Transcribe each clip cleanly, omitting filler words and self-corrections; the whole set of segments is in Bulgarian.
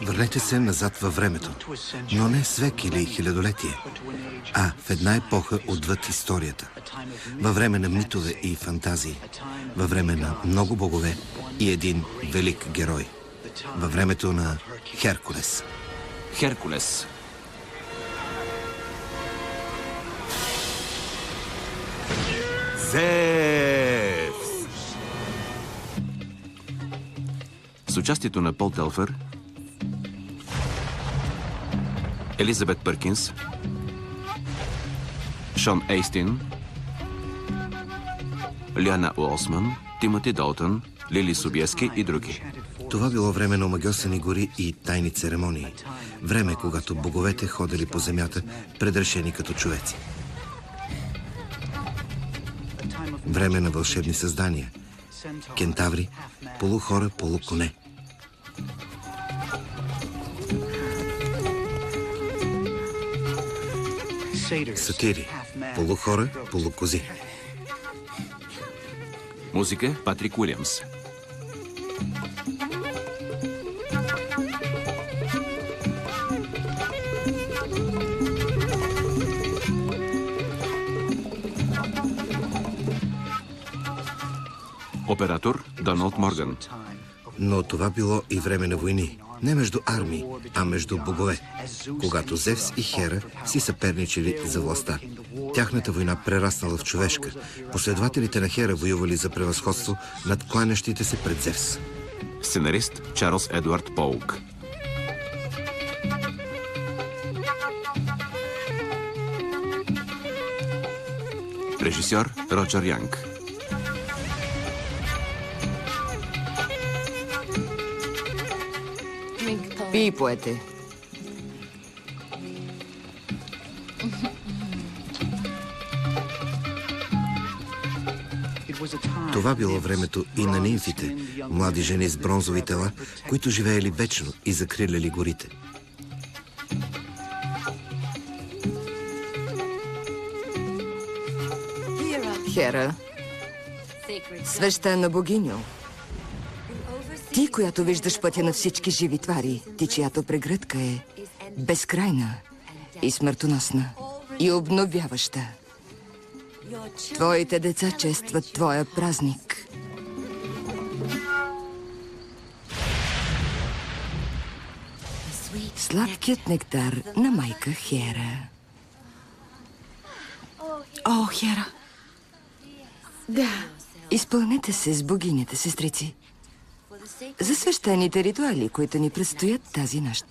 Върнете се назад във времето, но не с век или хилядолетие, а в една епоха отвъд историята. Във време на митове и фантазии, във време на много богове и един велик герой. Във времето на Херкулес. Херкулес. Зевс! С участието на Пол Телфър, Елизабет Пъркинс, Шон Ейстин, Лиана Уолсман, Тимоти Долтън, Лили Собieски и други. Това било време на омагьосани гори и тайни церемонии. Време, когато боговете ходели по земята, предрешени като човеци. Време на вълшебни създания. Кентаври, полухора, полуконе. Сатири, полухора, полукози. Музика Патрик Уилямс. Оператор Доналд Морган. Но това било и време на войни. Не между армии, а между богове. Когато Зевс и Хера си съперничили за властта. Тяхната война прераснала в човешка. Последователите на Хера воювали за превъзходство над кланящите се пред Зевс. Сценарист Чарлз Едуард Поук. Режисьор Роджер Янг. Пий, поете. Това било времето и на нимфите, млади жени с бронзови тела, които живеели вечно и закриляли горите. Хера, свещена богиньо. Ти, която виждаш пътя на всички живи твари, ти, чиято прегръдка е безкрайна и смъртоносна и обновяваща. Твоите деца честват твоя празник. Сладкият нектар на майка Хера. О, Хера. Да. Изпълнете се с богинята, сестрици. За свещените ритуали, които ни предстоят тази нощ.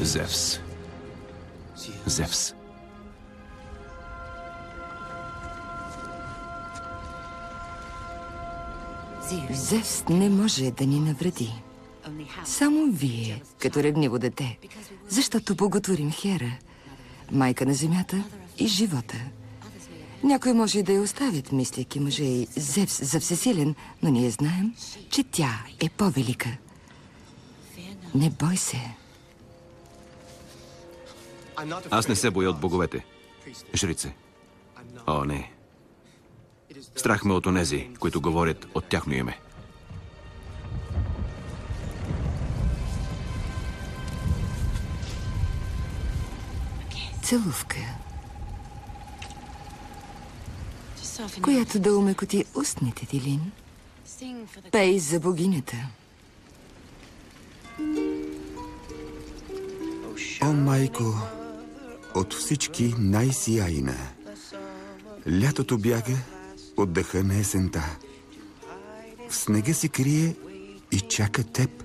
Зевс. Зевс. Зевс не може да ни навреди. Само вие, като ревниво дете, защото боготворим Хера, майка на земята и живота. Някой може и да я оставят, мислейки мъже и Зевс за всесилен, но ние знаем, че тя е по-велика. Не бой се. Аз не се боя от боговете. Жрице. О, не. Страх ме от онези, които говорят от тяхно име. Целувка, която да умекоти устните ти, Лин. Пей за богинята. О, майко, от всички най-сияйна. Лятото бяга от дъха на есента. В снега се крие и чака теб.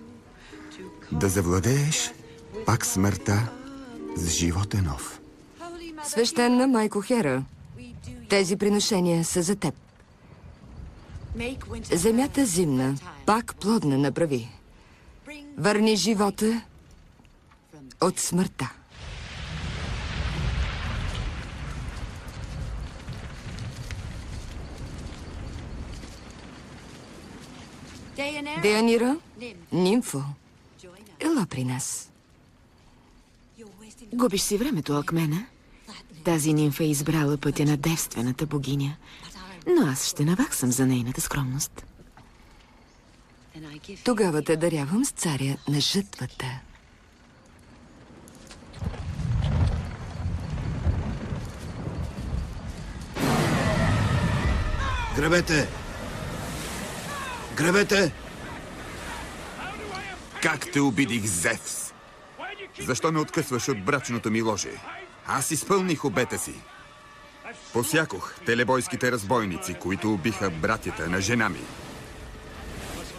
Да завладееш пак смъртта с живота нов. Свещена майко Хера, тези приношения са за теб. Земята зимна, пак плодна направи. Върни живота от смъртта. Деянира, нимфо, ела при нас. Губиш си времето, Алкмена. Тази нимфа е избрала пътя на девствената богиня. Но аз ще наваксам за нейната скромност. Тогава те дарявам с царя на жътвата. Гребете! Гребете! Как те обидих, Зевс? Защо ме откъсваш от брачното ми ложе? Аз изпълних обета си. Посякох телебойските разбойници, които убиха братята на жена ми.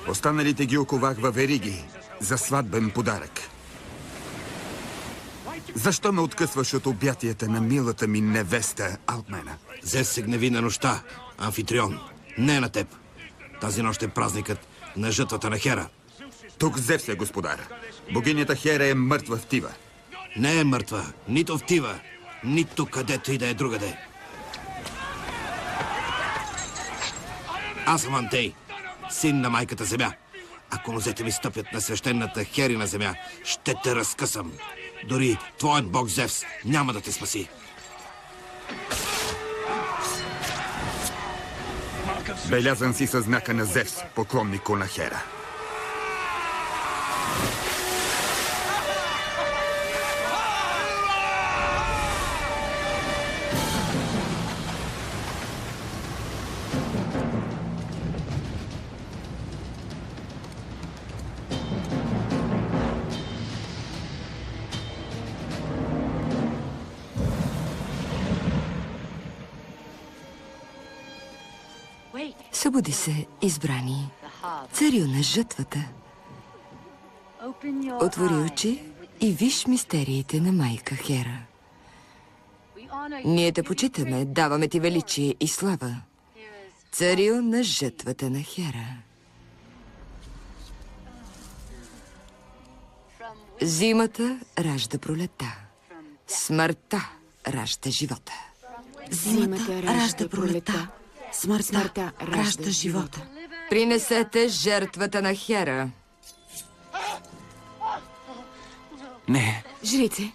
Останалите ги оковах във вериги за сватбен подарък. Защо ме откъсваш от обятията на милата ми невеста Алкмена? Зевс се гневи на нощта, Амфитрион. Не на теб. Тази нощ е празникът на жътвата на Хера. Тук Зевс е господар. Богинята Хера е мъртва в Тива. Не е мъртва, нито в Тива, нито където и да е другаде. Аз съм Антей, син на майката земя. Ако нозете ми стъпят на свещената Херина земя, ще те разкъсам. Дори твоят бог Зевс няма да те спаси. Белязан си със знака на Зевс, поклоннико на Хера. Събуди се, избрани, царю на жътвата. Отвори очи и виж мистериите на майка Хера. Ние те почитаме, даваме ти величие и слава. Царю на жътвата на Хера. Зимата ражда пролета. Смъртта ражда живота. Зимата ражда пролета. Смъртта ражда живота. Принесете жертвата на Хера. Не. Жрице,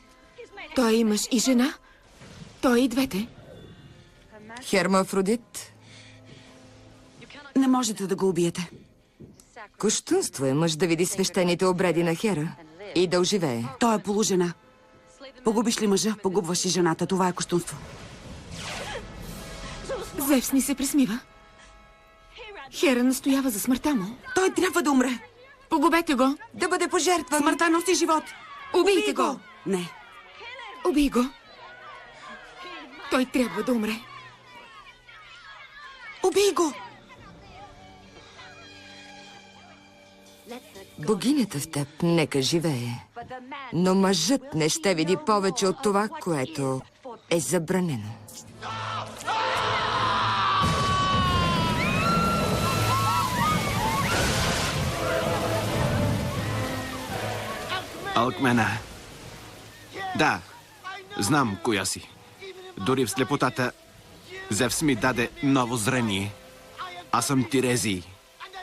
той е мъж и жена. Той и двете. Хермафродит. Не можете да го убиете. Кощунство е мъж да види свещените обреди на Хера и да оживее. Той е полужена. Погубиш ли мъжа, погубваш и жената. Това е кощунство. Зевс ни се присмива. Хера настоява за смъртта му. Той трябва да умре. Погубете го. Да бъде пожертван. Смъртта носи живот. Убийте го. Не. Убий го. Той трябва да умре. Убий го. Богинята в теб нека живее, но мъжът не ще види повече от това, което е забранено. Алкмена. Да, знам коя си. Дори в слепотата Зевс ми даде ново зрение. Аз съм Тирезий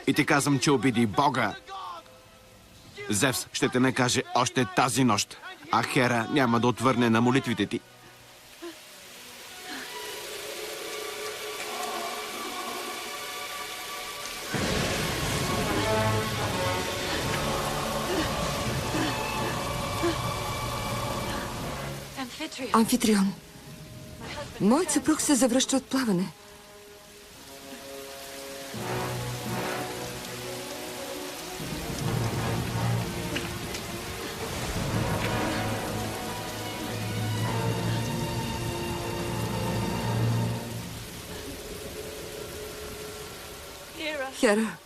и ти казвам, че обиди Бога. Зевс ще те накаже още тази нощ, а Хера няма да отвърне на молитвите ти. Амфитрион, моят съпруг се завръща от плаване. Хера,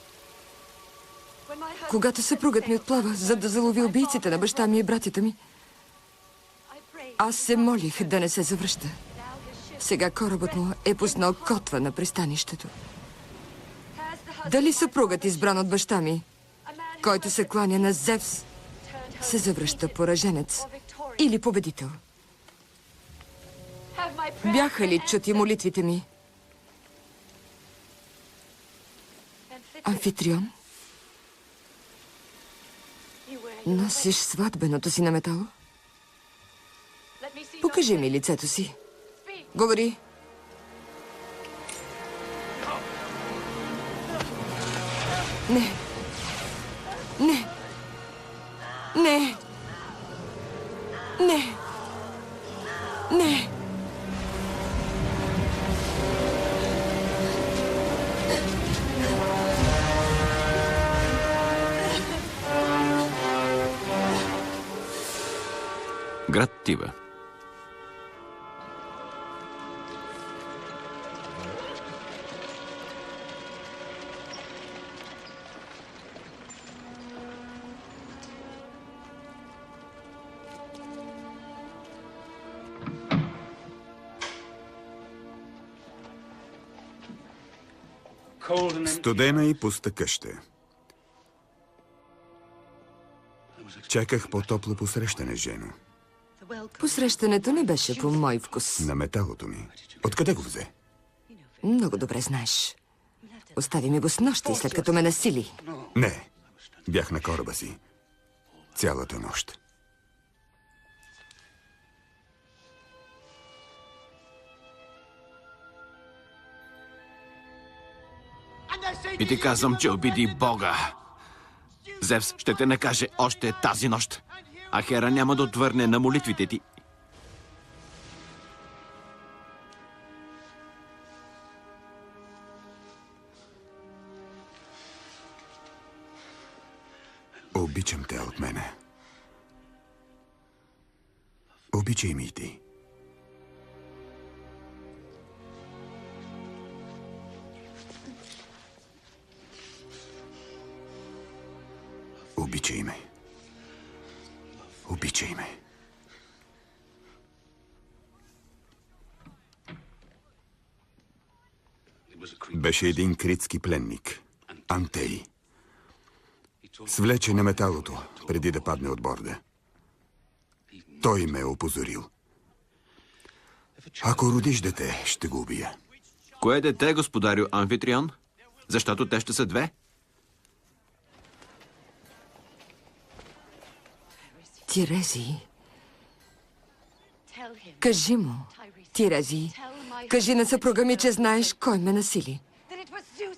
когато съпругът ми отплава, за да залови убийците на баща ми и братята ми, аз се молих да не се завръща. Сега корабът му е пуснал котва на пристанището. Дали съпругът, избран от баща ми, който се кланя на Зевс, се завръща пораженец или победител? Бяха ли чути молитвите ми? Амфитрион? Носиш сватбеното си на метал? Покажи ми лицето си. Говори. Не. Не. Не. Не. Не. Град Тива. Студена и пуста къща. Чаках по-топло посрещане, Жено. Посрещането не беше по мой вкус. На металото ми. Откъде го взе? Много добре знаеш. Остави ми го с нощи, след като ме насили. Не. Бях на кораба си. Цялата нощ. И ти казвам, че обиди Бога. Зевс ще те накаже още тази нощ, а Хера няма да отвърне на молитвите ти. Обичам те от мене. Обичай ми и ти. Обичай ме. Обичай ме. Беше един критски пленник. Антей. Свлече на металото, преди да падне от борда. Той ме е опозорил. Ако родиш дете, ще го убия. Кое дете, господарю Амфитрион? Защото те ще са две. Тирези. Кажи му, Тирези. Кажи на съпруга ми, че знаеш кой ме насили.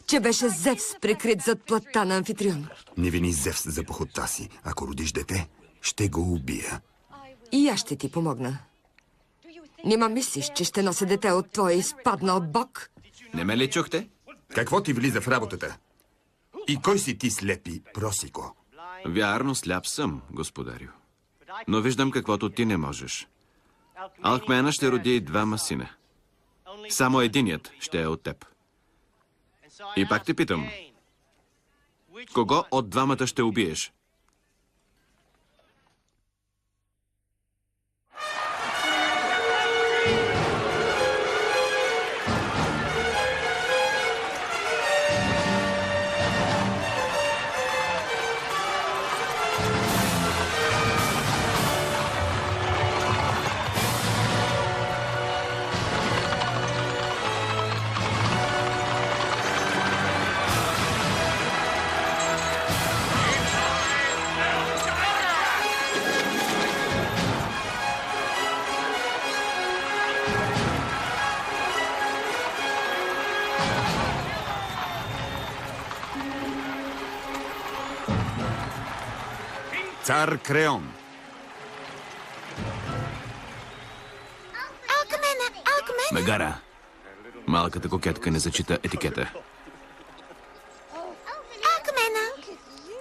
Че беше Зевс прикрит зад плътта на Амфитрион. Не вини Зевс за похота си. Ако родиш дете, ще го убия. И аз ще ти помогна. Нима мислиш, че ще нося дете от твоя изпаднал бог? Не ме ли чухте? Какво ти влиза в работата? И кой си ти, слепи просико? Вярно, сляп съм, господарю. Но виждам каквото ти не можеш. Алкмена ще роди двама сина. Само единият ще е от теб. И пак те питам, кого от двамата ще убиеш? Цар Креон. Алкмена! Мегара, малката кокетка не зачита етикета. Алкмена!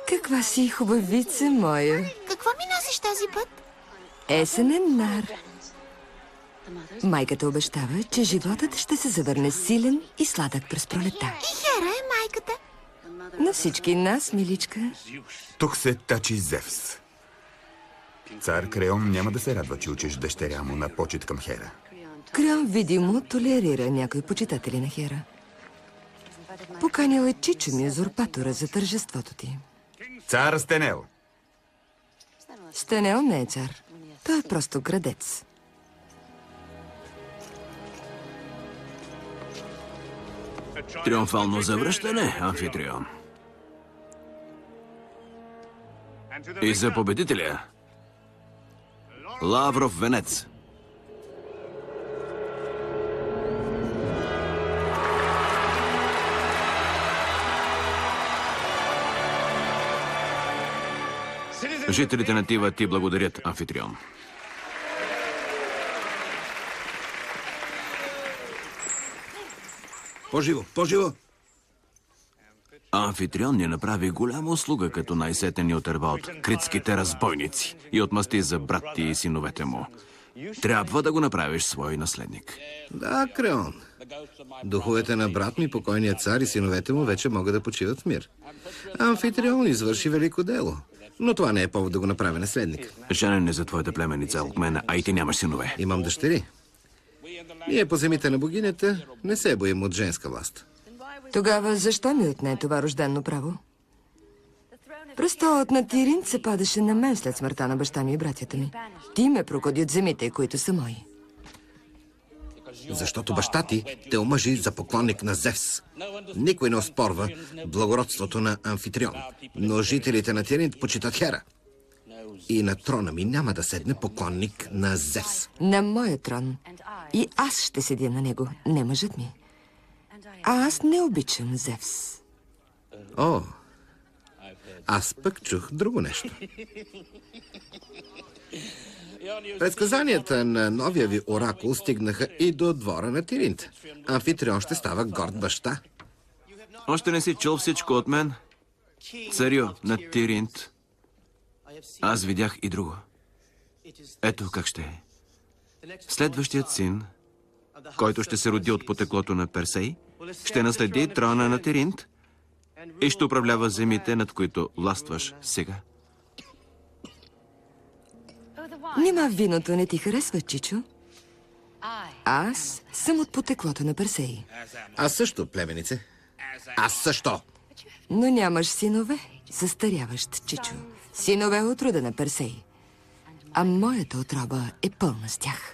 Каква си хубавица моя. Какво ми носиш този път? Есенен нар. Майката обещава, че животът ще се завърне силен и сладък през пролета. И Хера е майката. На всички нас, миличка. Тук се тачи Зевс. Цар Креон няма да се радва, че учиш дъщеря му на почет към Хера. Креон видимо толерира някои почитатели на Хера. Поканил е чичо ми, узурпатора, за тържеството ти. Цар Стенел. Стенел не е цар. Той е просто градец. Триумфално завръщане, Амфитрион. И за победителя Лавров венец. Жителите на Тива ти благодарят, Амфитрион. По-живо, по-живо! Амфитрион ни направи голяма услуга, като най-сетне ни отърва от критските разбойници и отмъсти за брат ти и синовете му. Трябва да го направиш свой наследник. Да, Креон. Духовете на брат ми, покойният цар и синовете му вече могат да почиват в мир. Амфитрион извърши велико дело, но това не е повод да го направя наследник. Женен е за твоята племеница Алкмена, а и ти нямаш синове. Имам дъщери. Ние по земите на богинята не се боим от женска власт. Тогава защо ми отне това рождено право? Престолът на Тиринт се падаше на мен след смъртта на баща ми и братята ми. Ти ме прокоди от земите, които са мои. Защото баща ти те омъжи за поклонник на Зевс. Никой не оспорва благородството на Амфитрион, но жителите на Тиринт почитат Хера. И на трона ми няма да седне поклонник на Зевс. На моя трон. И аз ще седя на него, не мъжът ми. А аз не обичам Зевс. О, аз пък чух друго нещо. Предсказанията на новия ви оракул стигнаха и до двора на Тиринт. Амфитрион ще става горд баща. Още не си чул всичко от мен? Царю на Тиринт. Аз видях и друго. Ето как ще е. Следващият син, който ще се роди от потеклото на Персей, ще наследи трона на Тиринт и ще управлява земите, над които властваш сега. Нима виното не ти харесва, Чичо? Аз съм от потеклото на Персей. Аз също, племенице. Аз също. Но нямаш синове, състаряващ, Чичо. Синове от рода на Персей. А моята отроба е пълна с тях.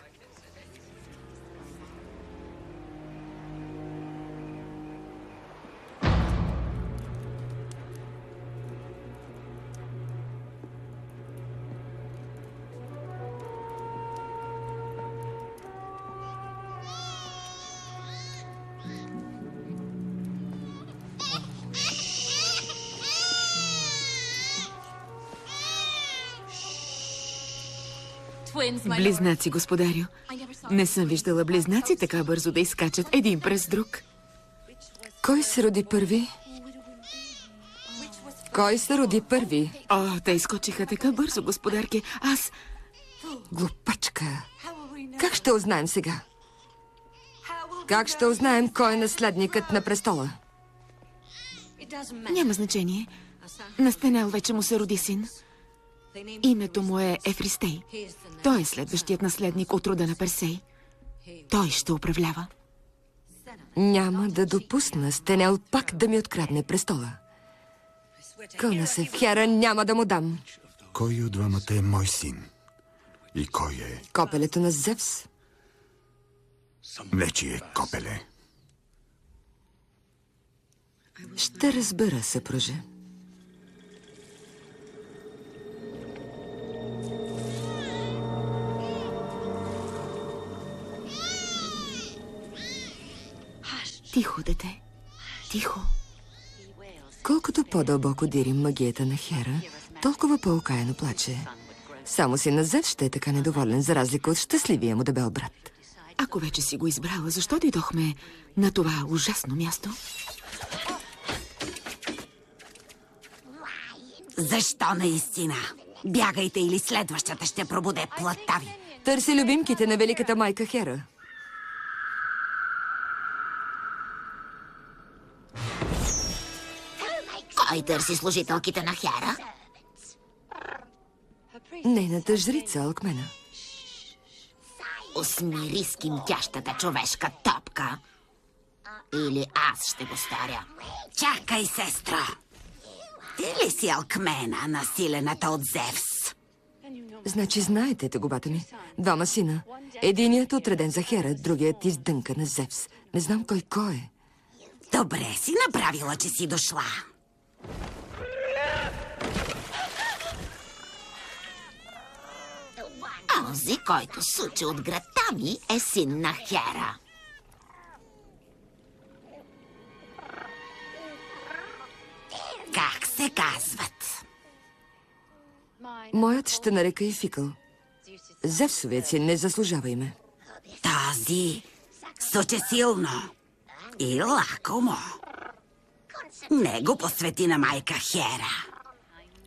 Близнаци, господарю. Не съм виждала близнаци така бързо да изкачат един през друг. Кой се роди първи? Кой се роди първи? О, те изкочиха така бързо, господарки. Аз... Глупачка. Как ще узнаем сега? Как ще узнаем кой е наследникът на престола? Няма значение. На Стенел вече му се роди син. Името му е Ефристей. Той е следващият наследник от рода на Персей. Той ще управлява. Няма да допусна Стенел пак да ми открадне престола. Кълна се в Хера, няма да му дам. Кой от двамата е мой син? И кой е? Копелето на Зевс. Нечие копеле. Ще разбера, съпруже. Тихо, дете. Тихо. Колкото по-дълбоко дирим магията на Хера, толкова по-окаяно плаче. Само си на Зевс ще е така недоволен, за разлика от щастливия му дебел брат. Ако вече си го избрала, защо дойдохме на това ужасно място? Защо наистина? Бягайте или следващата ще пробуде плътта ви. Търси любимките на великата майка Хера. Кой търси служителките на Хера? Нейната жрица Алкмена. Усмири скимтящата човешка топка. Или аз ще го сторя. Чакай, сестра. Ти ли си Алкмена, насилената от Зевс? Значи знаете тъгубата ми. Двама сина. Единият отреден за Хера, другият издънка на Зевс. Не знам кой е. Добре си направила, че си дошла. Онзи, който сучи от градта ми, е син на Хера. Как се казват? брат ще нарека и Фикъл. Зевсовият си не заслужава име. Този соче силно и лакомо. Не го посвети на майка Хера.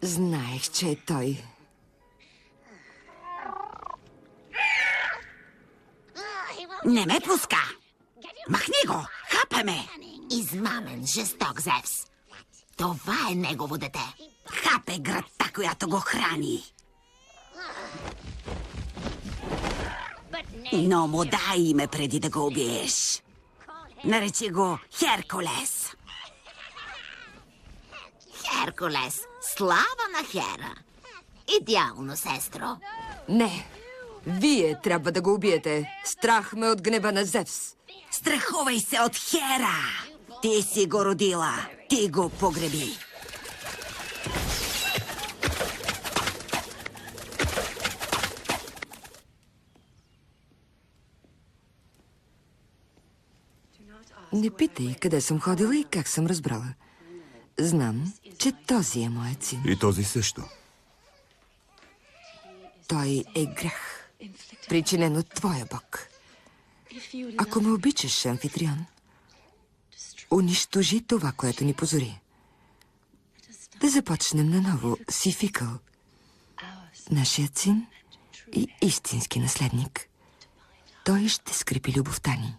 Знаех, че е той. Не ме пуска. Махни го, хапе ме. Измамен, жесток Зевс. Това е негово дете. Хапе градта, която го храни. Но му дай име преди да го убиеш. Наречи го Херкулес. Херкулес, слава на Хера. Идеално, сестро. Не, вие трябва да го убиете. Страх ме от гнева на Зевс. Страхувай се от Хера. Ти си го родила. Ти го погреби. Не питай къде съм ходила и как съм разбрала. Знам, че този е моят син. И този също. Той е грях, причинен от твоя бог. Ако ме обичаш, Амфитрион, унищожи това, което ни позори. Да започнем наново с Фикъл, нашият син и истински наследник. Той ще скрепи любовта ни.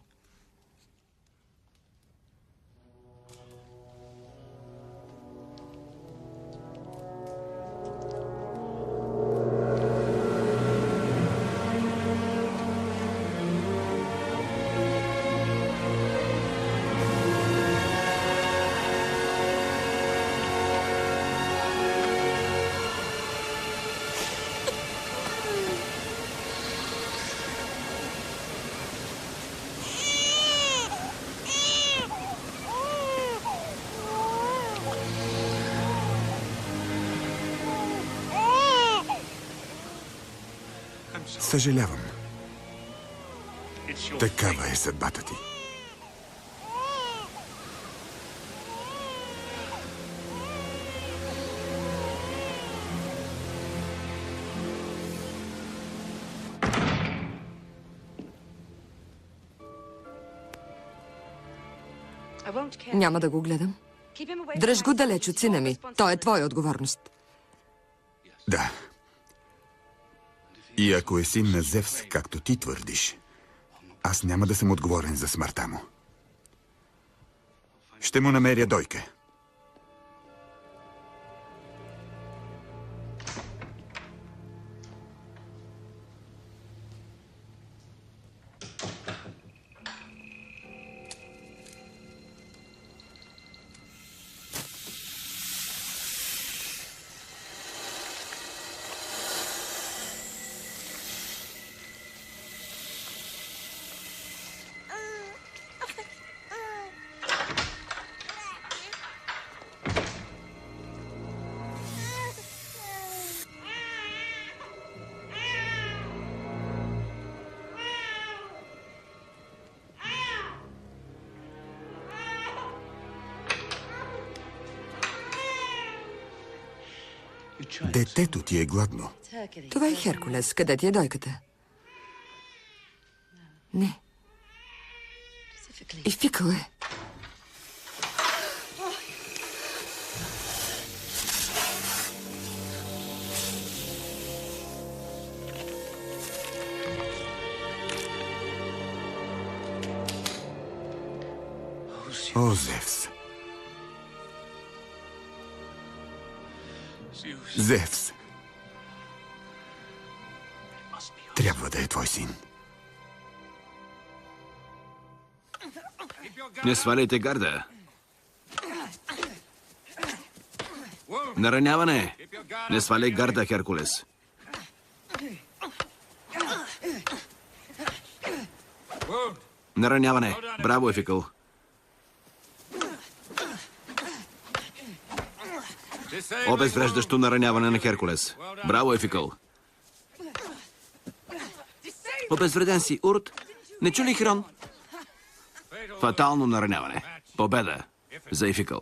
Съжалявам. Такава е съдбата ти. Няма да го гледам. Дръж го далеч от сина ми. Той е твоя отговорност. Да. И ако е син на Зевс, както ти твърдиш, аз няма да съм отговорен за смъртта му. Ще му намеря дойка. Детето ти е гладно. Това е Херкулес. Къде ти е дойката? Не. И Фикъл е. О, Зевс! Зевс! Трябва да е твой син. Не сваляйте гарда. Нараняване! Не сваляй гарда, Херкулес. Нараняване. Браво, Ефикъл. Обезвреждащо нараняване на Херкулес. Браво, Ефикъл. Обезвреден си, Урт. Не чу ли Хирон? Фатално нараняване. Победа за Ефикъл.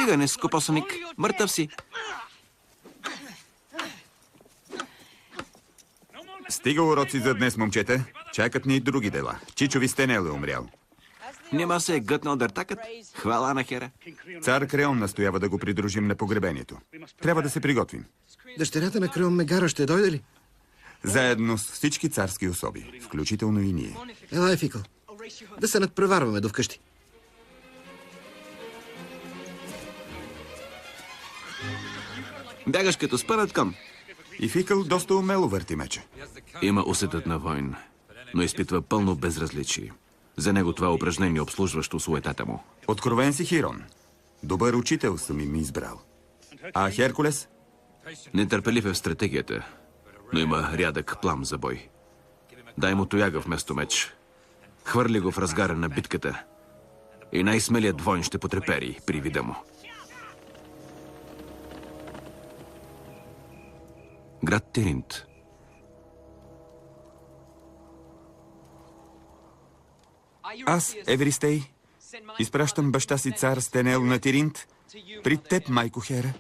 Стига, не скопосаник. Мъртъв си. Стига уроци за днес, момчета. Чакат ни и други дела. Чичо Вистенел е умрял. Нима се е гътнал дъртакът? Хвала на Хера. Цар Креон настоява да го придружим на погребението. Трябва да се приготвим. Дъщерята на Креон Мегара ще дойде ли? Заедно с всички царски особи, включително и ние. Елай, Фикъл. Да се надпреварваме до вкъщи. Бягаш като спънат към. И Фикъл доста умело върти меча. Има усетът на войн, но изпитва пълно безразличие. За него това упражнение обслужващо суетата му. Откровен си, Хирон. Добър учител съм им избрал. А Херкулес? Нетърпелив е в стратегията, но има рядък плам за бой. Дай му тояга вместо меч. Хвърли го в разгара на битката. И най-смелият войн ще потрепери при вида му. Град Тиринт. Аз, Евристей, изпращам баща си цар Стенел на Тиринт при теб, майко Хера.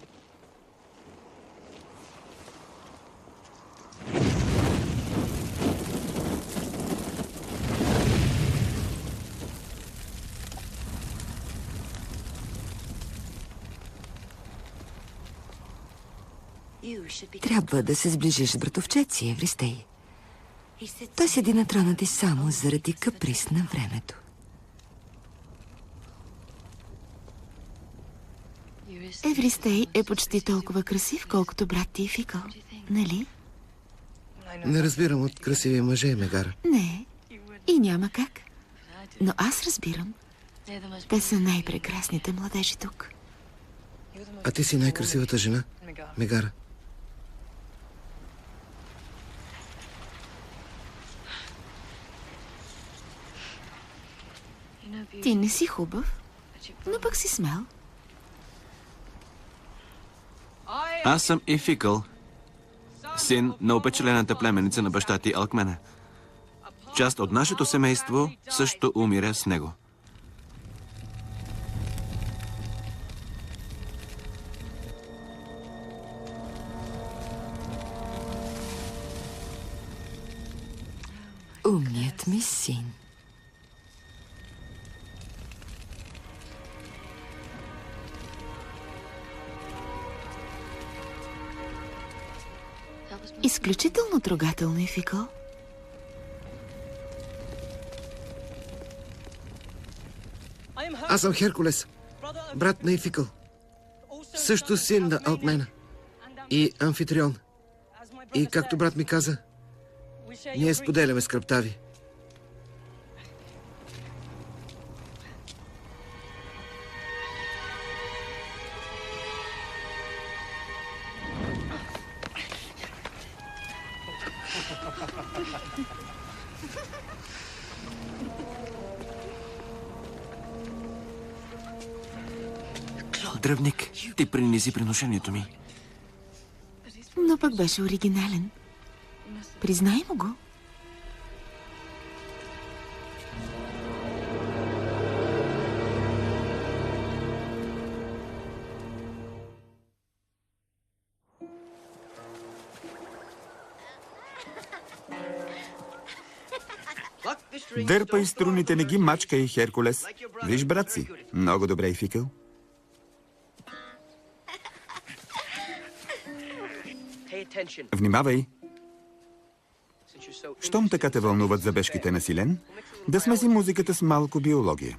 Трябва да се сближиш с братовчет си, Евристей. Той седи на трона ти само заради каприз на времето. Евристей е почти толкова красив, колкото брат ти Фикъл. Нали? Не разбирам от красиви мъже, Мегара. Не. И няма как. Но аз разбирам. Те са най-прекрасните младежи тук. А ти си най-красивата жена, Мегара. Ти не си хубав, но пък си смел. Аз съм и Фикъл, син на опечалената племеница на баща ти Алкмена. Част от нашето семейство също умира с него. Умният ми син. Изключително трогателно е, Фикъл. Аз съм Херкулес, брат на Ификъл. Също син на Алкмена и Амфитрион. И както брат ми каза, ние споделяме скръбта ви. Дръвник, ти принеси приношението ми. Но пък беше оригинален. Признай му го. Дърпай струните, не ги мачкай, Херкулес. Виж, брат си. Много добре, и Фикъл. Внимавай. Щом така те вълнуват забежките на Силен, да смеси музиката с малко биология.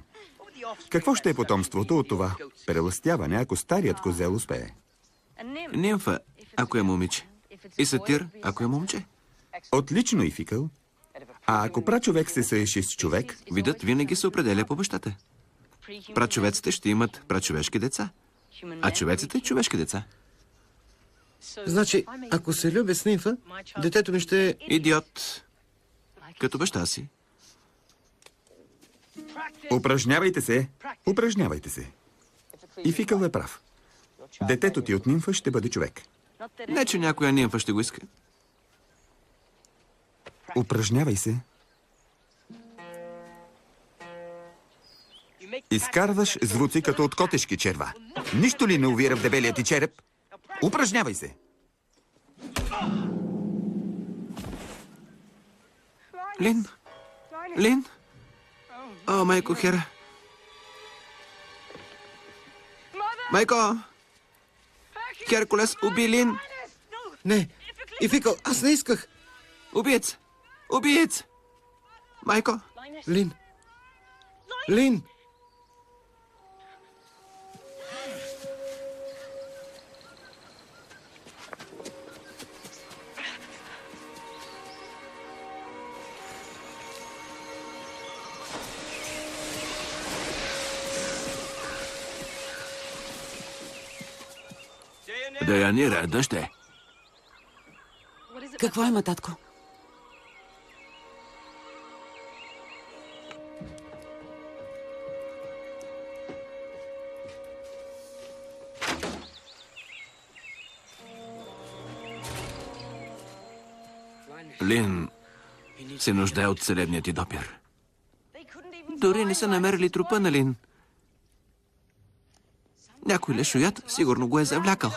Какво ще е потомството от това прелъстяване, ако старият козел успее? Нимфа, ако е момиче. И сатир, ако е момче. Отлично, и Фикъл. А ако прачовек се съеши с човек, Видът винаги се определя по бащата. Прачовеците ще имат прачовешки деца, а човеците – човешки деца. Значи, ако се любя с нимфа, детето ми ще е... Идиот. Като баща си. упражнявайте се, упражнявайте се. И Фикъл е прав. Детето ти от нимфа ще бъде човек. Не, че някоя нимфа ще го иска. Упражнявай се. Изкарваш звуци като от котешки черва. Нищо ли не увира в дебелия ти череп? Упражнявай се! Лин? Лин? О, майко Хера. Майко! Херкулес уби Лин! Не, Ификъл, аз не исках. Убиец! Убиец! Майко! Лин. Лин! Деянира, дъжд е. Какво има, татко? Лин се нуждае от целебния ти допир. Дори не са намерили трупа на Лин. Някой лешоят сигурно го е завлякал.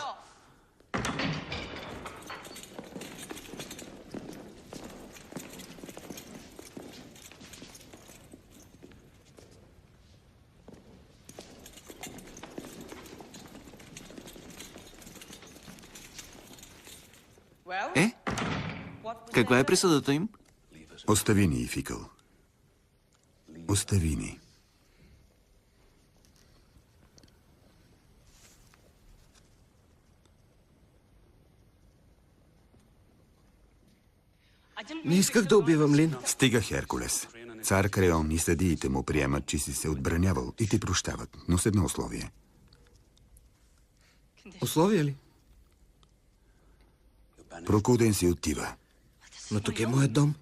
Е? Каква е присъдата им? Остави ни, Ификъл. Остави ни. Не исках да убивам Лин. Стига, Херкулес. Цар Креон и съдиите му приемат, че си се отбранявал и ти прощават, но с едно условие. Условия ли? Прокуден си отива. Но тук е моят дом.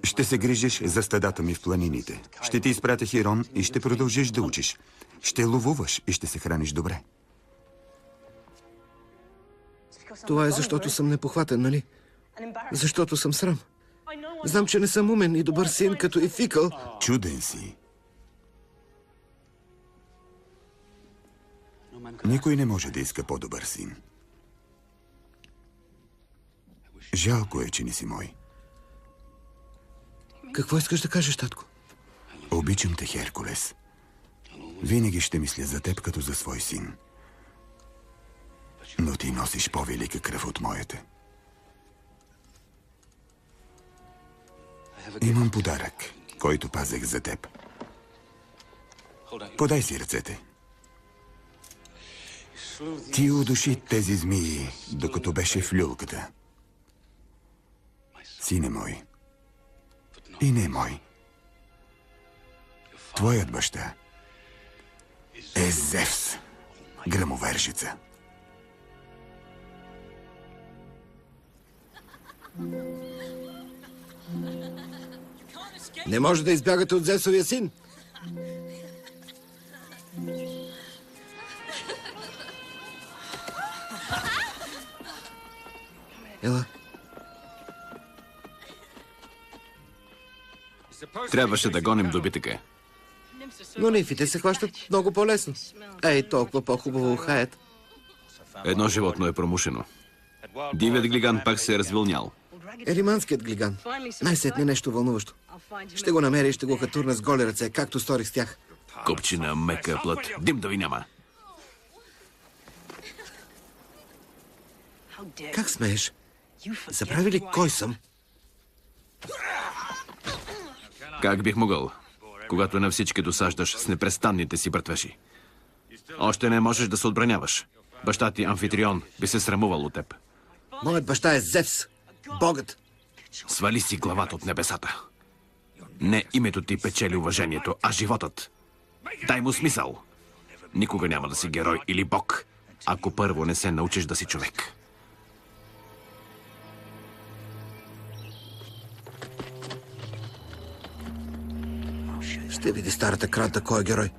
Ще се грижиш за стадата ми в планините. Ще ти изпратя Хирон и ще продължиш да учиш. Ще ловуваш и ще се храниш добре. Това е защото съм непохватен, нали? Защото съм срам. Знам, че не съм умен и добър син, като Ификъл. Чуден си. Никой не може да иска по-добър син. Жалко е, че не си мой. Какво искаш да кажеш, татко? Обичам те, Херкулес. Винаги ще мисля за теб като за свой син. Но ти носиш по-велика кръв от моята. Имам подарък, който пазех за теб. Подай си ръцете. Ти удуши тези змии, докато беше в люлката. Сине мой. И не мой. Твоят баща е Зевс, гръмовержица. Не може да избягате от Зевсовия син. Ела. Трябваше да гоним добитъка. Но нимфите се хващат много по-лесно. Ей, толкова по-хубаво хаят. Едно животно е промушено. Дивият глиган пак се е развълнял. Ериманският глиган. Най-сетне нещо вълнуващо. Ще го намеря и ще го катурна с голи ръце, както сторих с тях. Копчина, мека плът. Дим да ви няма. Как смееш? Забрави ли кой съм? Как бих могъл, когато на всички досаждаш с непрестанните си братвеши? Още не можеш да се отбраняваш. Баща ти Амфитрион би се срамувал от теб. Моят баща е Зевс, богът. Свали си главата от небесата. Не името ти печели уважението, а животът. Дай му смисъл. Никога няма да си герой или бог, ако първо не се научиш да си човек. Ще види старата кранта кой е герой.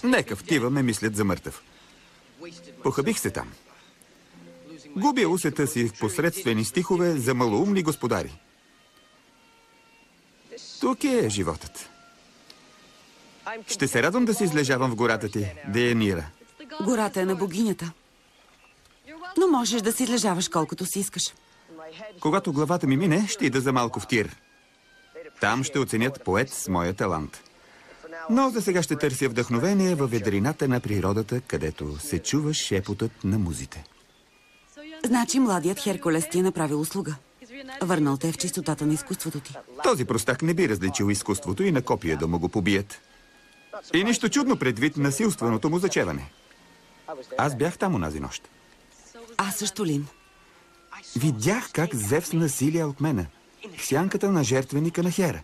Нека втива ме мислят за мъртъв. Похабих се там. Губя усета си в посредствени стихове за малоумни господари. Тук е животът. Ще се радвам да се излежавам в гората ти, Деянира. Гората е на богинята. Но можеш да си излежаваш колкото си искаш. Когато главата ми мине, ще ида за малко в Тир. Там ще оценят поет с моя талант. Но за сега ще търся вдъхновение във ведрината на природата, където се чува шепотът на музите. Значи младият Херкулес ти е направил услуга. Върнал те в чистотата на изкуството ти. Този простак не би различил изкуството и на копия да му го побият. И нищо чудно предвид насилственото му зачеване. Аз бях там онази нощ. Аз също, Лин. Видях как Зевс насили Алкмена в сянката на жертвеника на Хера.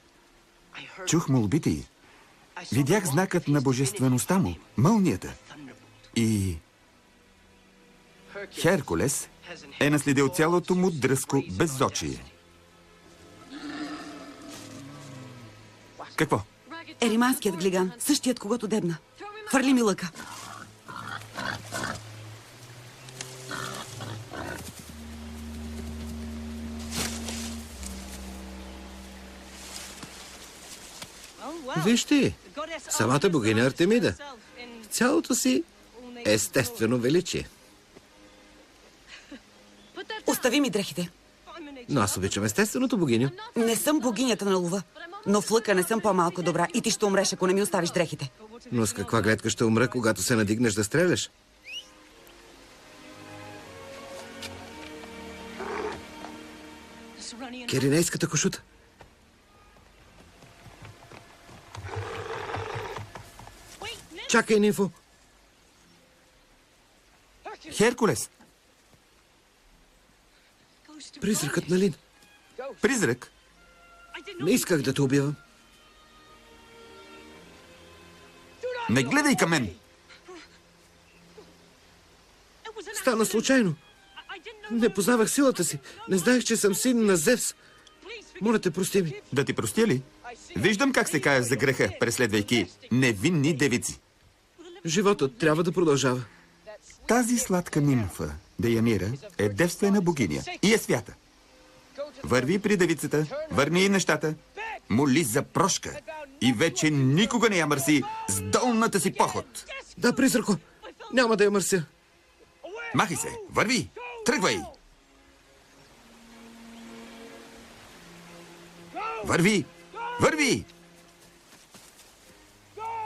Чух молбите й. Видях знакът на божествеността му, мълнията. И Херкулес е наследил цялото му дръско беззочие. Какво? Ериманският глиган, същият, когато дебна. Хвърли ми лъка. Вижте, самата богиня Артемида. Цялото си естествено величие. Остави ми дрехите. Но аз обичам естественото, богиню. Не съм богинята на лова, но в лъка не съм по-малко добра и ти ще умреш, ако не ми оставиш дрехите. Но с каква гледка ще умра, когато се надигнеш да стреляш? Киринейската кошута. Чакай, Нимфо. Херкулес! Призракът на Лин. Призрак? Не исках да те убивам. Не гледай към мен! Стана случайно. Не познавах силата си. Не знаех, че съм син на Зевс. Моля те, прости ми. Да ти простя ли? Виждам как се каеш за греха, преследвайки невинни девици. Животът трябва да продължава. Тази сладка нимфа, Деянира, е девствена богиня и е свята. Върви при девицата, върни и нещата, моли за прошка и вече никога не я мърси с долната си поход. Да, призрако, няма да я мърся. Махай се, върви, тръгвай! Върви, върви!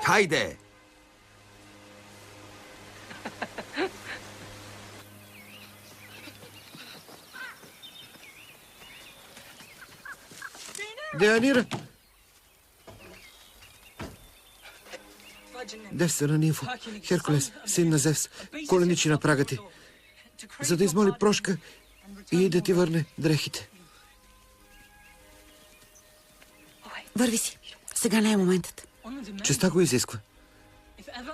Хайде! Деянира! Девствена нимфо, Херкулес, син на Зевс, коленичи на прага ти, за да измоли прошка и да ти върне дрехите. Върви си. Сега не е моментът. Честа го изисква.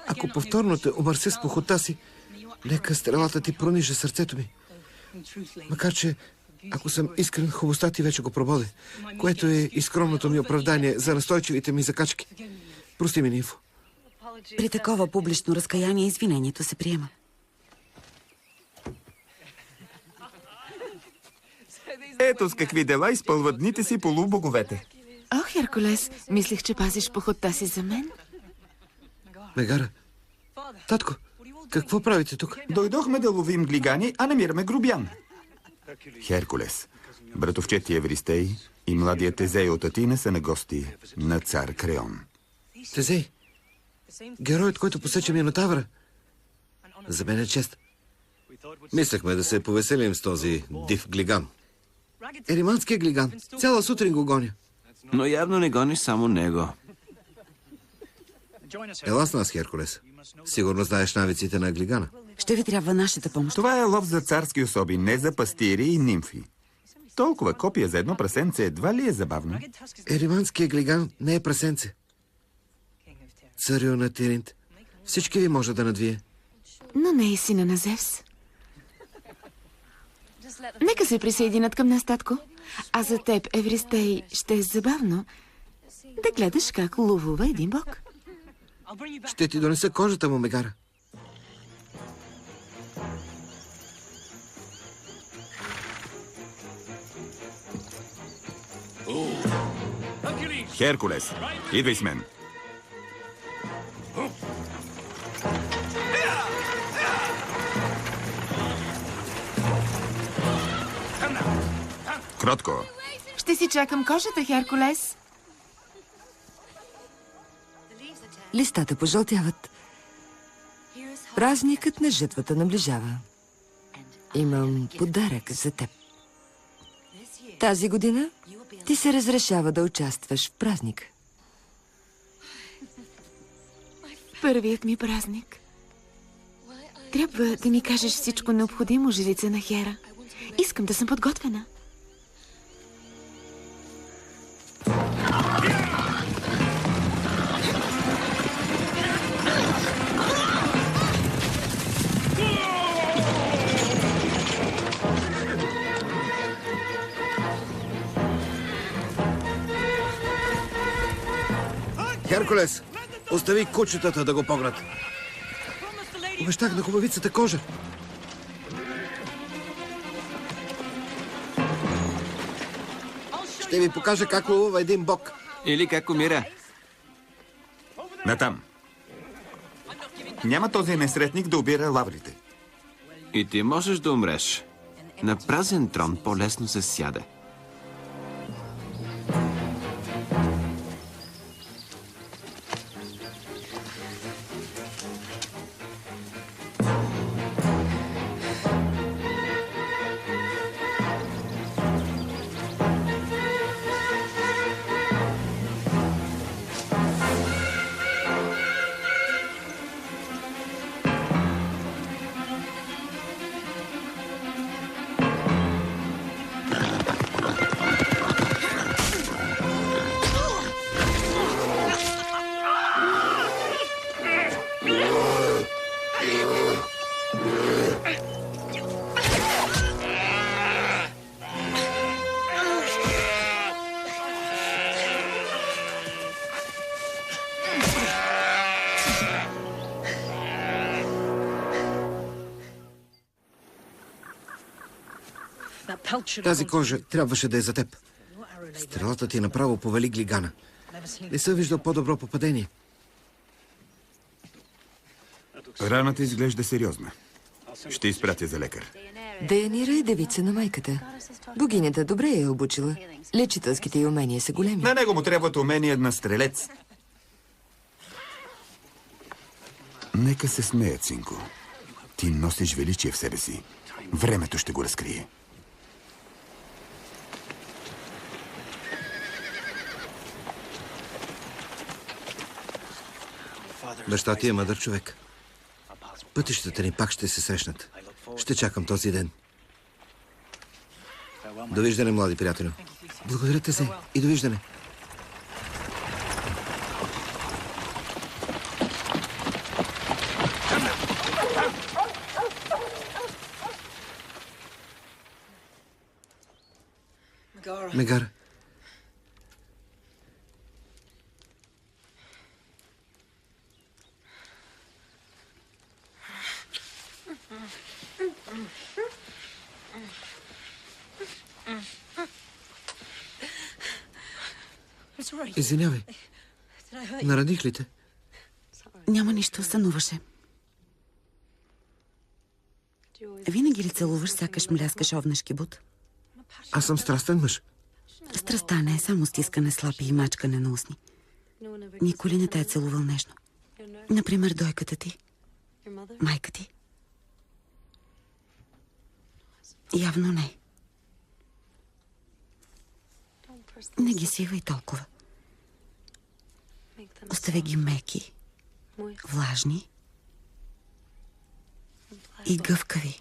Ако повторно те омърся с похота си, нека стрелата ти прониже сърцето ми. Макар че, ако съм искрен, хубостта ти вече го прободе, което е и скромното ми оправдание за настойчивите ми закачки. Прости ми, нимфо. При такова публично разкаяние извинението се приема. Ето с какви дела изпълват дните си полубоговете. О, Херкулес, мислех, че пазиш походта си за мен. Мегара, татко, какво правите тук? Дойдохме да ловим глигани, а намираме грубян. Херкулес, братовчет ти Евристей и младият Тезей от Атина са на гости на цар Креон. Тезей, героят, който посече Минотавра. За мен е чест. Мислехме да се повеселим с този див глиган. Ериманския глиган. Цяла сутрин го гоня. Но явно не гониш само него. Ела с нас, Херкулес. Сигурно знаеш навиците на глигана. Ще ви трябва нашата помощ. Това е лов за царски особи, не за пастири и нимфи. Толкова копия за едно прасенце едва ли е забавно? Ериманския глиган не е прасенце. Царю на Тиринт. Всички ви може да надвие. Но не е сина на Зевс. Нека се присъединят към нас, татко. А за теб, Евристей, ще е забавно да гледаш как ловува един бог. Ще ти донеса кожата му, Мегара. Херкулес, идвай с мен. Кротко. Ще си чакам кожата, Херкулес. Листата пожълтяват. Празникът на жътвата наближава. Имам подарък за теб. Тази година ти се разрешава да участваш в празник. Първият ми празник. Трябва да ми кажеш всичко необходимо, жрица на Хера. Искам да съм подготвена. Херкулес, остави кучетата да го погнат. Обещах на хубавицата кожа. Ще ви покажа как ловува един бог. Или как умира. Натам. Няма този несретник да обира лаврите. И ти можеш да умреш. На празен трон по-лесно се сяде. Тази кожа трябваше да е за теб. Стрелата ти направо повали глигана. Не съм виждал по-добро попадение. Раната изглежда сериозна. Ще изпратя за лекар. Деянира е девица на майката. Богинята добре я е обучила. Лечителските й умения са големи. На него му трябват умения на стрелец. Нека се смеят, синко. Ти носиш величие в себе си. Времето ще го разкрие. Баща ти е мъдър човек. Пътищата ни пак ще се срещнат. Ще чакам този ден. Довиждане, млади приятелю. Благодаря те се и довиждане. Мегара. Извинявай. Нараних ли те? Няма нищо, сънуваше. Винаги ли целуваш, сякаш мляскаш овнешки бут? Аз съм страстен мъж. Страстта не е само стискане с лапи и мачкане на устни. Никой ли не те е целувал нежно? Например, дойката ти, майка ти. Явно не. Не ги свивай толкова. Остави ги меки, влажни и гъвкави.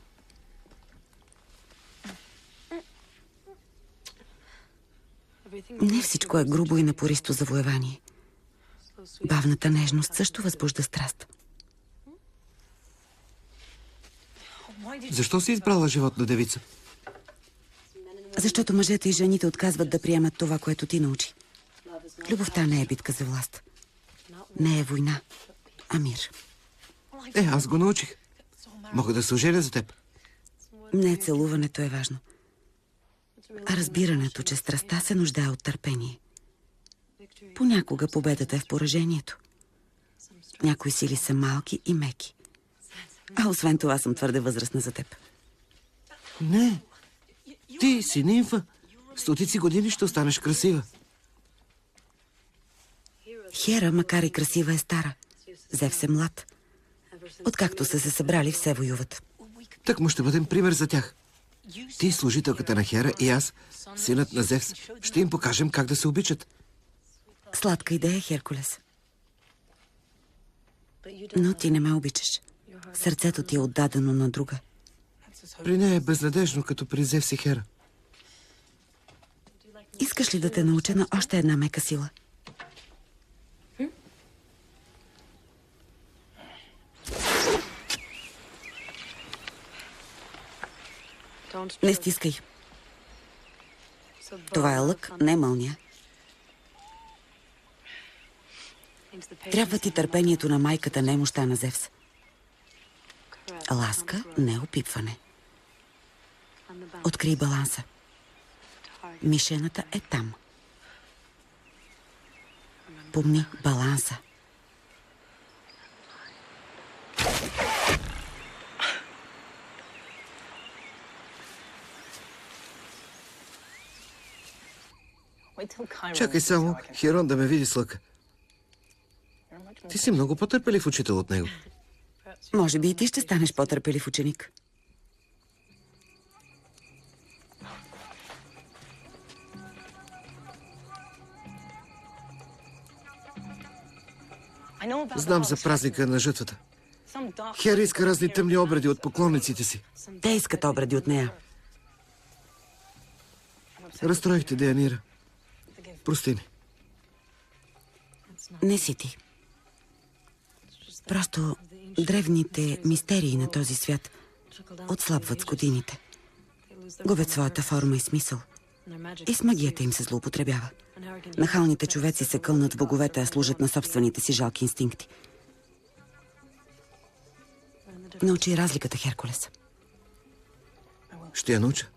Не всичко е грубо и напористо завоевание. Бавната нежност също възбужда страст. Защо си избрала животна девица? Защото мъжете и жените отказват да приемат това, което ти научи. Любовта не е битка за власт. Не е война. Амир. Аз го научих. Мога да се оженя за теб. Не целуването е важно, а разбирането, че страстта се нуждае от търпение. Понякога победата е в поражението. Някои сили са малки и меки. А освен това съм твърде възрастна за теб. Не. Ти си нимфа. Стотици години ще останеш красива. Хера, макар и красива, е стара. Зевс е млад. Откакто са се събрали, все воюват. Так му ще бъдем пример за тях. Ти, служителката на Хера, и аз, синът на Зевс, ще им покажем как да се обичат. Сладка идея, Херкулес. Но ти не ме обичаш. Сърцето ти е отдадено на друга. При нея е безнадежно, като при Зевс и Хера. Искаш ли да те науча на още една мека сила? Не стискай. Това е лък, не мълния. Трябва ти търпението на майката, не мощта на Зевс. Ласка, не опипване. Открий баланса. Мишената е там. Помни баланса. Чакай само Херон да ме види с лъка. Ти си много по-търпелив учител от него. Може би и ти ще станеш по-търпелив ученик. Знам за празника на жътвата. Хера иска разни тъмни обреди от поклонниците си. Те искат обреди от нея. Разстроихте Деянира. Прости ми. Не си ти. Просто древните мистерии на този свят отслабват с годините. Губят своята форма и смисъл. И с магията им се злоупотребява. Нахалните човеци се кълнат в боговете, а служат на собствените си жалки инстинкти. Научи разликата, Херкулес. Ще я науча.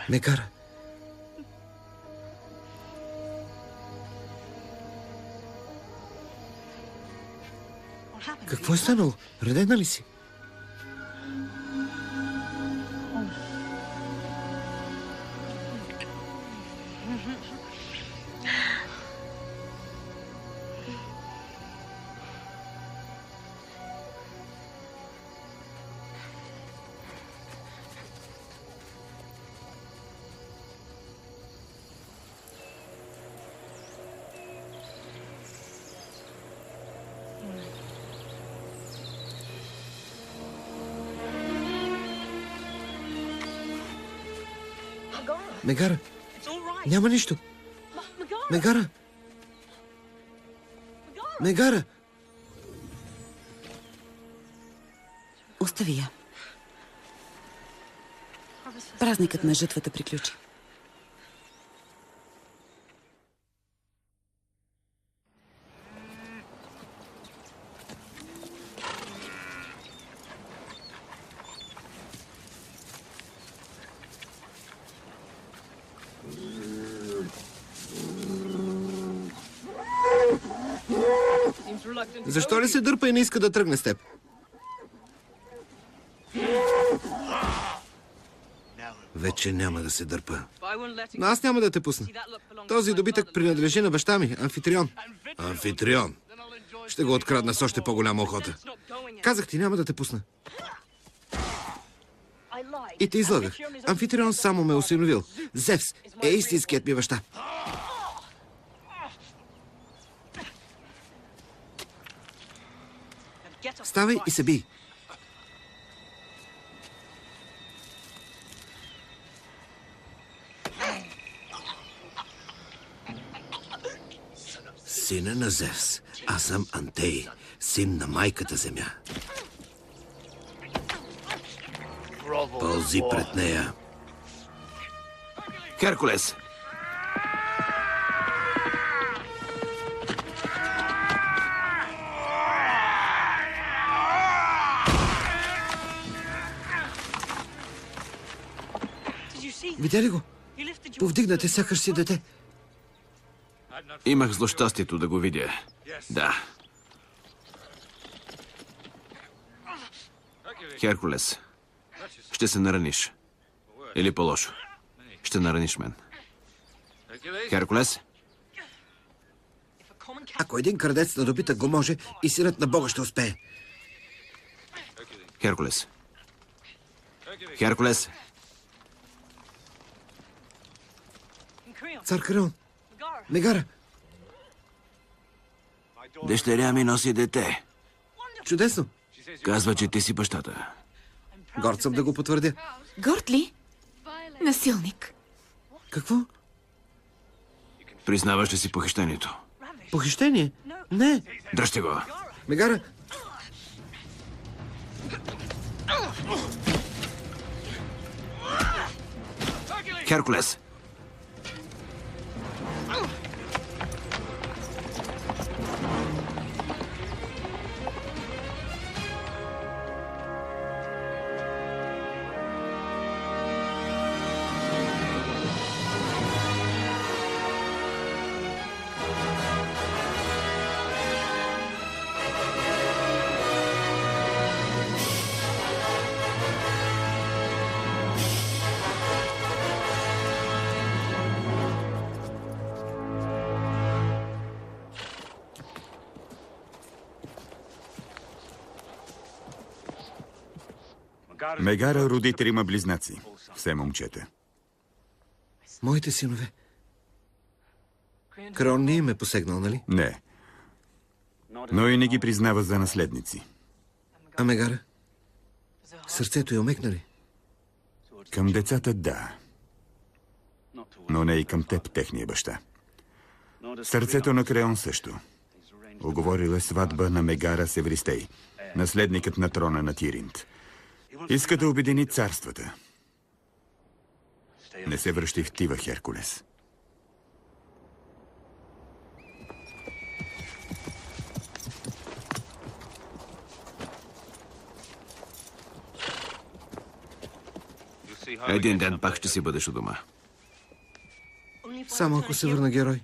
Мегара. Какво е станало? Редена ли си? Мегара, няма нищо. Мегара! Мегара! Остави я. Празникът на жътвата приключи. Защо ли се дърпа и не иска да тръгне с теб? Вече няма да се дърпа. Но аз няма да те пусна. Този добитък принадлежи на баща ми, Амфитрион. Амфитрион. Ще го открадна с още по-голяма охота. Казах ти, няма да те пусна. И те излагах. Амфитрион само ме осиновил. Зевс е истинският ми баща. Ставай и се бий. Сина на Зевс. Аз съм Антей, син на майката земя. Пълзи пред нея. Херкулес! Видя ли го? Повдигнате сякаш си дете. Имах злощастието да го видя. Да. Херкулес, ще се нараниш. Или по-лошо. Ще нараниш мен. Херкулес? Ако един крадец на добитък го може, и синът на Бога ще успее. Херкулес. Херкулес. Цар Креон. Мегара. Дъщеря ми носи дете. Чудесно. Казва, че ти си бащата. Горд съм да го потвърдя. Горд ли? Насилник. Какво? Признаваш ли си похищението? Похищение? Не. Дръжте го. Мегара. Херкулес. Мегара роди 3 близнаци. Все момчета. Моите синове. Креон не им е посегнал, нали? Не. Но и не ги признава за наследници. А Мегара? Сърцето й омекна ли? Към децата да. Но не и към теб, техния баща. Сърцето на Креон също. Уговорил е сватба на Мегара с Евристей, наследникът на трона на Тиринт. Иска да обедини царствата. Не се връщай в Тива, Херкулес. Един ден пак ще си бъдеш у дома. Само ако се върна герой.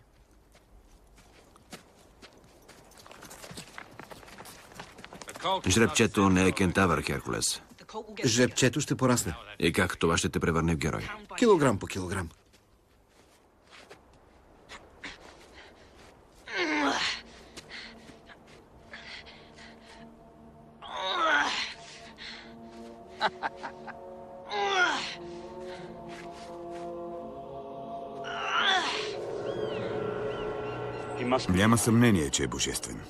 Жребчето не е кентавър, Херкулес. Жребчето ще порасне. И как това ще те превърне в герой? Килограм по килограм. Няма съмнение, че е божествен.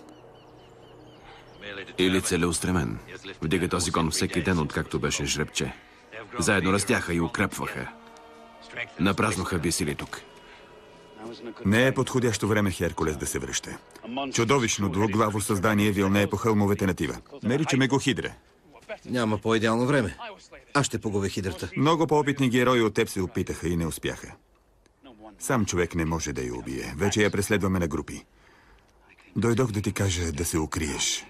Или целеустремен. Вдига този кон всеки ден, откакто беше жребче. Заедно растяха и укрепваха. Напразноха би сили тук. Не е подходящо време Херкулес да се връща. Чудовищно двуглаво създание вилнее по хълмовете на Тива. Наричаме го Хидра. Няма по-идеално време. Аз ще погове хидрата. Много по-опитни герои от теб се опитаха и не успяха. Сам човек не може да я убие. Вече я преследваме на групи. Дойдох да ти кажа да се укриеш.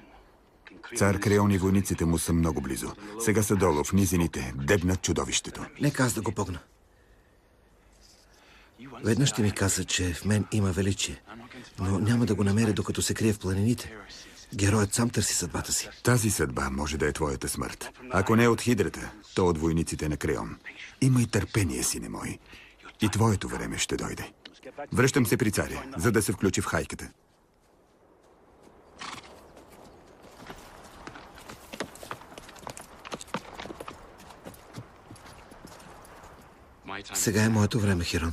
Цар Креон и войниците му са много близо. Сега са долу, в низините, дебнат чудовището. Нека аз да го погна. Веднъж ще ми каза, че в мен има величие, но няма да го намеря, докато се крие в планините. Героят сам търси съдбата си. Тази съдба може да е твоята смърт. Ако не от Хидрата, то от войниците на Креон. Имай търпение, сине мой. И твоето време ще дойде. Връщам се при царя, за да се включи в хайката. Сега е моето време, Хирон.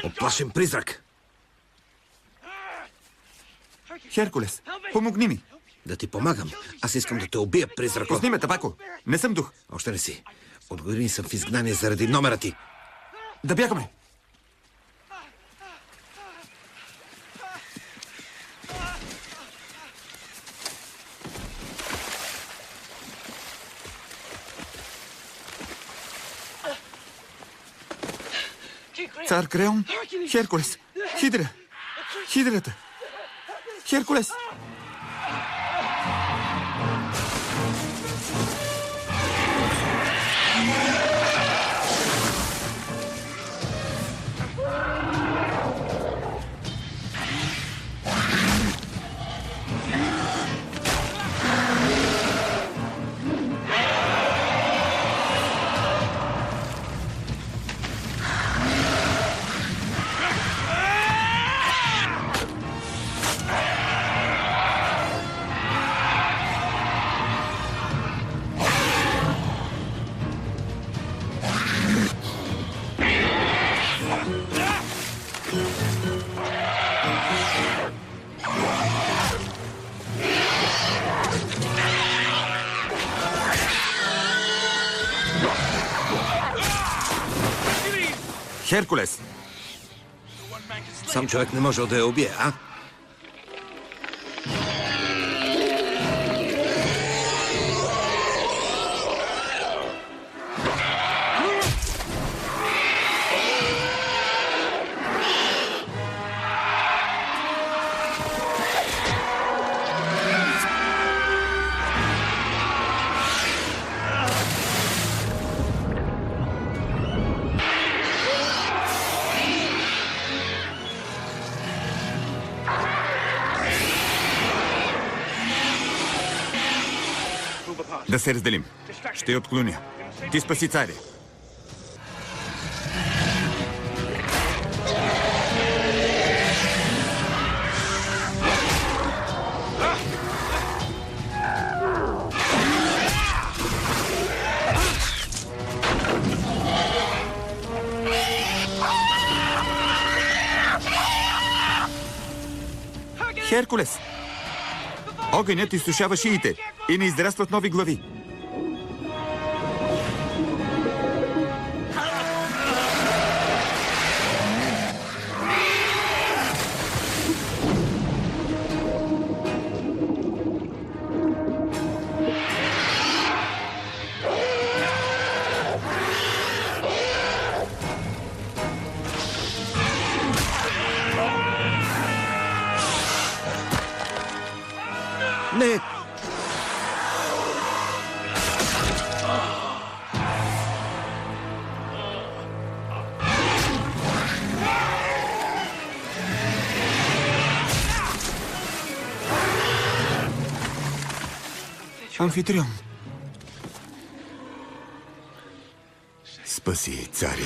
Оплашен призрак! Херкулес, помогни ми! Да ти помагам. Аз искам да те убия, призрако. Пусни ме, Табако! Не съм дух! Още не си. От години съм в изгнание заради номера ти. Да бягаме! Цар Креон, Херкулес, Хидра, Хидрата, Херкулес. Херкулес! Сам човек не може да я убие, а? Да се разделим. Ще я отклоня. Ти спаси царя. Херкулес! Огънят изсушава шиите и не израстват нови глави. Не! Амфитрион. Спаси царя.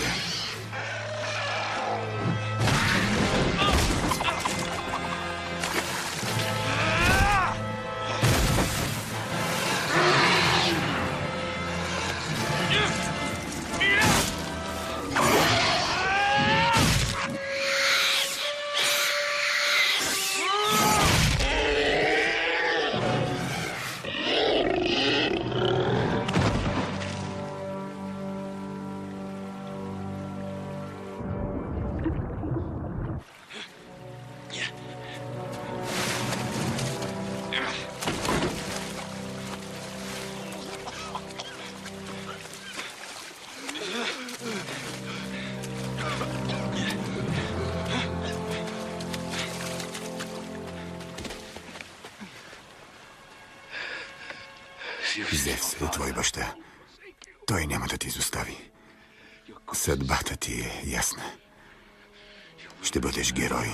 Зевс е твой баща. Той няма да ти изостави. Съдбата ти е ясна. Ще бъдеш герой.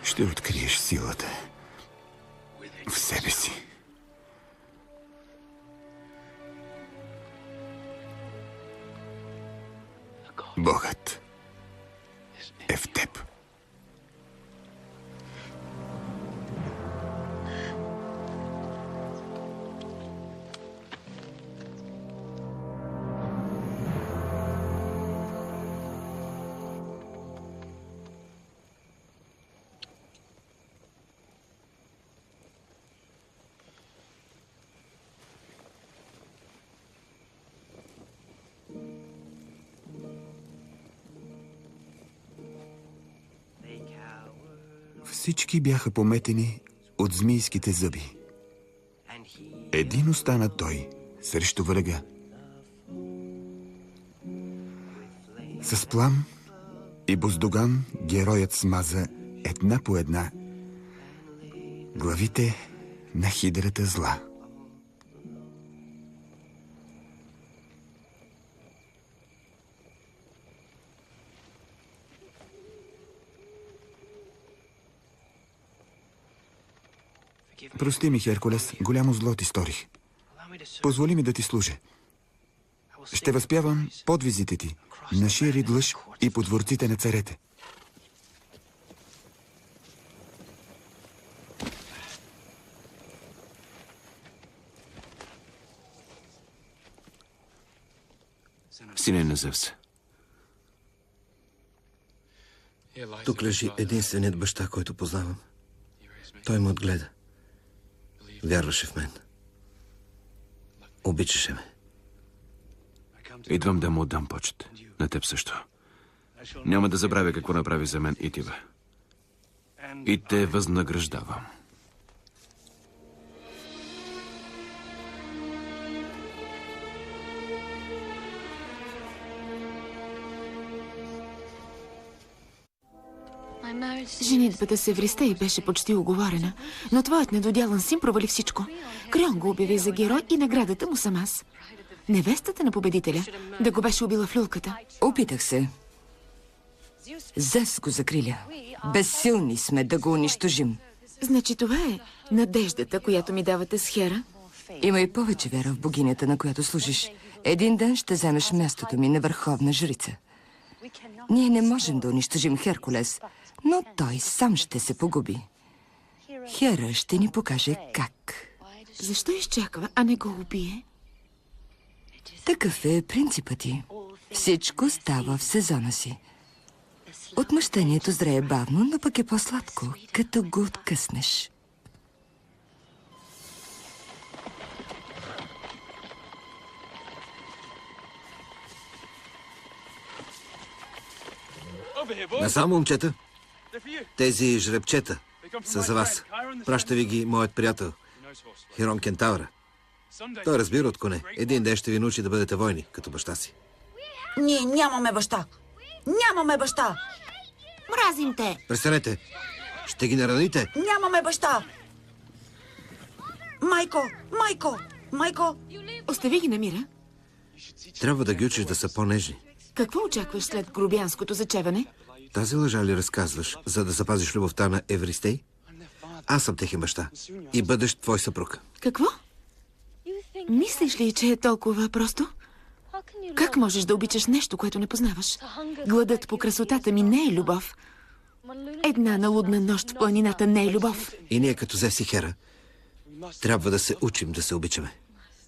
Ще откриеш силата в себе си. Богът е в теб. Всички бяха пометени от змийските зъби. Един остана той срещу врага. С плам и буздуган героят смаза една по една главите на хидрата зла. Прости ми, Херкулес, голямо зло ти сторих. Позволи ми да ти служа. Ще възпявам подвизите ти на шир и длъж и по дворците на царете. Сине на Зевс. Тук лежи единственият баща, който познавам. Той ме отгледа. Вярваше в мен. Обичаше ме. Идвам да му отдам почет. На теб също. Няма да забравя какво направи за мен и тебе. И те възнаграждавам. Женитбата с Евристей беше почти уговорена, но твоят недодялан син провали всичко. Крион го обяви за герой и наградата му съм аз. Невестата на победителя да го беше убила в люлката. Опитах се. Зевс го закриля. Безсилни сме да го унищожим. Значи това е надеждата, която ми давате с Хера? Има и повече вяра в богинята, на която служиш. Един ден ще вземеш мястото ми на върховна жрица. Ние не можем да унищожим Херкулес, но той сам ще се погуби. Хера ще ни покаже как. Защо изчаква, а не го убие? Такъв е принципът ти. Всичко става в сезона си. Отмъщението зрее бавно, но пък е по-сладко, като го откъснеш. Насам, момчета. Тези жребчета са за вас. Праща ви ги моят приятел, Хирон Кентавра. Той разбира от коне. Един ден ще ви научи да бъдете войни, като баща си. Ние нямаме баща. Нямаме баща. Мразим те. Престанете. Ще ги нараните. Нямаме баща. Майко, майко, майко. Остави ги на мира. Трябва да ги учиш да са по-нежни. Какво очакваш след грубянското зачеване? Тази лъжа ли разказваш, за да запазиш любовта на Евристей? Аз съм техен баща и бъдещ твой съпруг. Какво? Мислиш ли, че е толкова просто? Как можеш да обичаш нещо, което не познаваш? Гладът по красотата ми не е любов. Една налудна нощ в планината не е любов. И ние като Зевс и Хера трябва да се учим да се обичаме.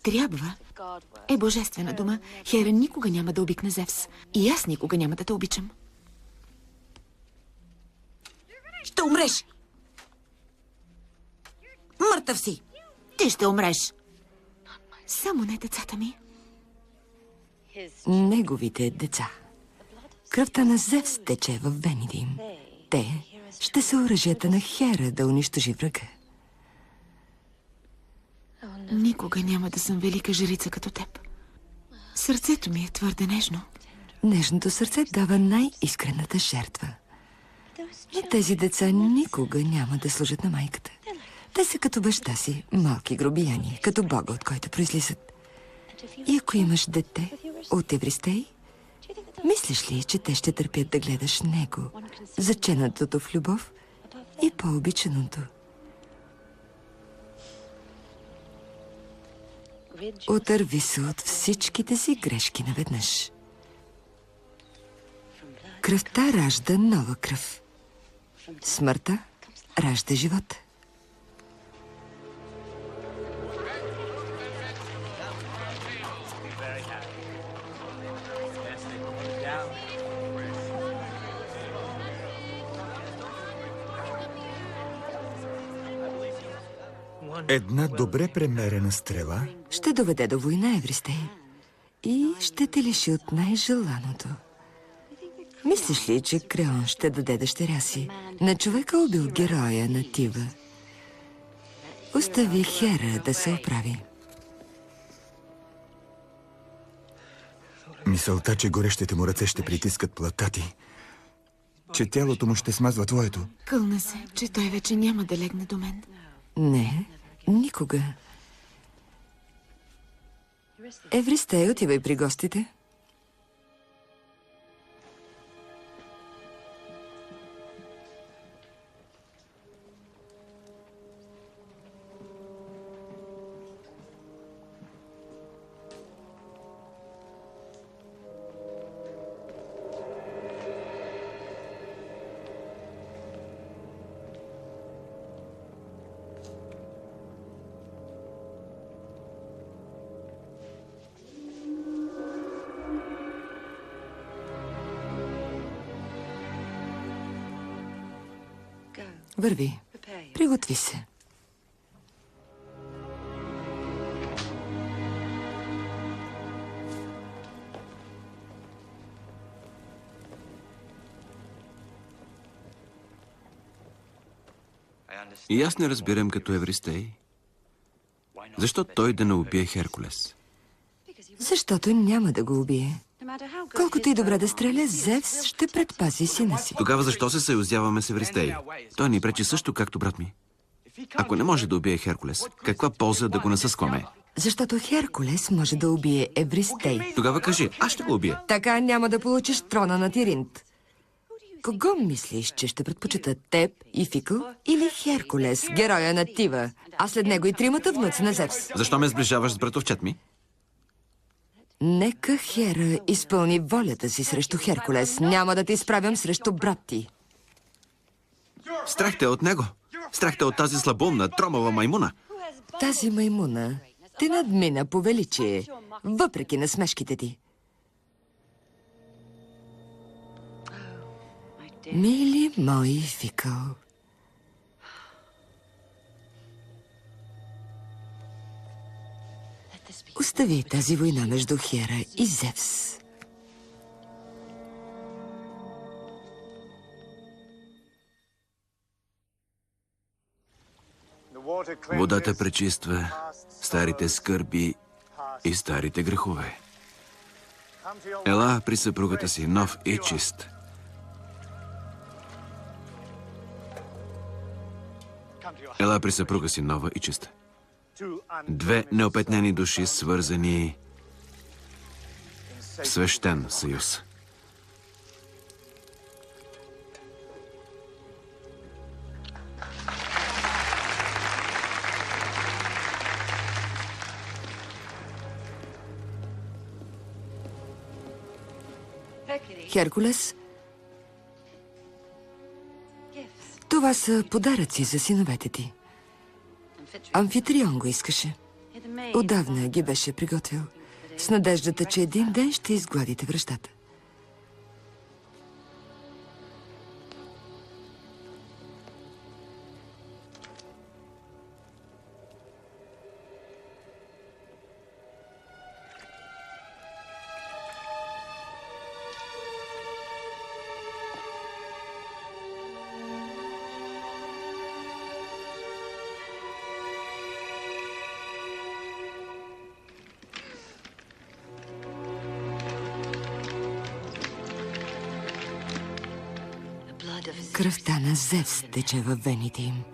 Трябва е божествена дума. Хера никога няма да обикне Зевс. И аз никога няма да те обичам. Ще умреш. Мъртъв си. Ти ще умреш. Само не децата ми. Неговите деца. Кръвта на Зевс тече във вените им. Те ще са оръжията на Хера да унищожи врага. Никога няма да съм велика жрица като теб. Сърцето ми е твърде нежно. Нежното сърце дава най-искрената жертва. Но тези деца никога няма да служат на майката. Те са като баща си, малки грубияни, като бога, от който произлизат. И ако имаш дете от Евристей, мислиш ли, че те ще търпят да гледаш него, заченатото в любов и по-обичаното? Отърви се от всичките си грешки наведнъж. Кръвта ражда нова кръв. Смъртта ражда живот. Една добре премерена стрела Ще доведе до война, Евристей, и ще те лиши от най-желаното. Мислиш ли, че Креон ще даде дъщеря си на човека, убил героя на Тива? Остави Хера да се оправи. Мисълта, че горещите му ръце ще притискат плътта ти, че тялото му ще смазва твоето. Кълна се, че той вече няма да легне до мен. Не, никога. Евристей, отивай при гостите. Върви. Приготви се. И аз не разбирам като Евристей. Защо той да не убие Херкулес? Защото няма да го убие. Колкото и добре да стреля, Зевс ще предпази сина си. Тогава защо се съюзяваме с Евристей? Той ни пречи също, както брат ми. Ако не може да убие Херкулес, каква полза да го насъскваме? Защото Херкулес може да убие Евристей. Тогава кажи, аз ще го убия. Така няма да получиш трона на Тиринт. Кого мислиш, че ще предпочитат теб и Фикъл или Херкулес, героя на Тива, а след него и тримата внуци на Зевс? Защо ме сближаваш с братовчет ми? Нека Хера изпълни волята си срещу Херкулес. Няма да те изправям срещу брат ти. Страх те от него. Страх те от тази слабоумна, тромава маймуна. Тази маймуна те надмина по величие, въпреки насмешките ти. Мили мой Фикъл. Остави тази война между Хера и Зевс. Водата пречиства старите скърби и старите грехове. Ела при съпругата си, нов и чист. Ела при съпруга си, нова и чиста. Две неопетнени души, свързани в свещен съюз. Херкулес, това са подаръци за синовете ти. Амфитрион го искаше. Отдавна ги беше приготвил, с надеждата, че един ден ще изгладите връщата. Кръвта на Зевс тече във вените им.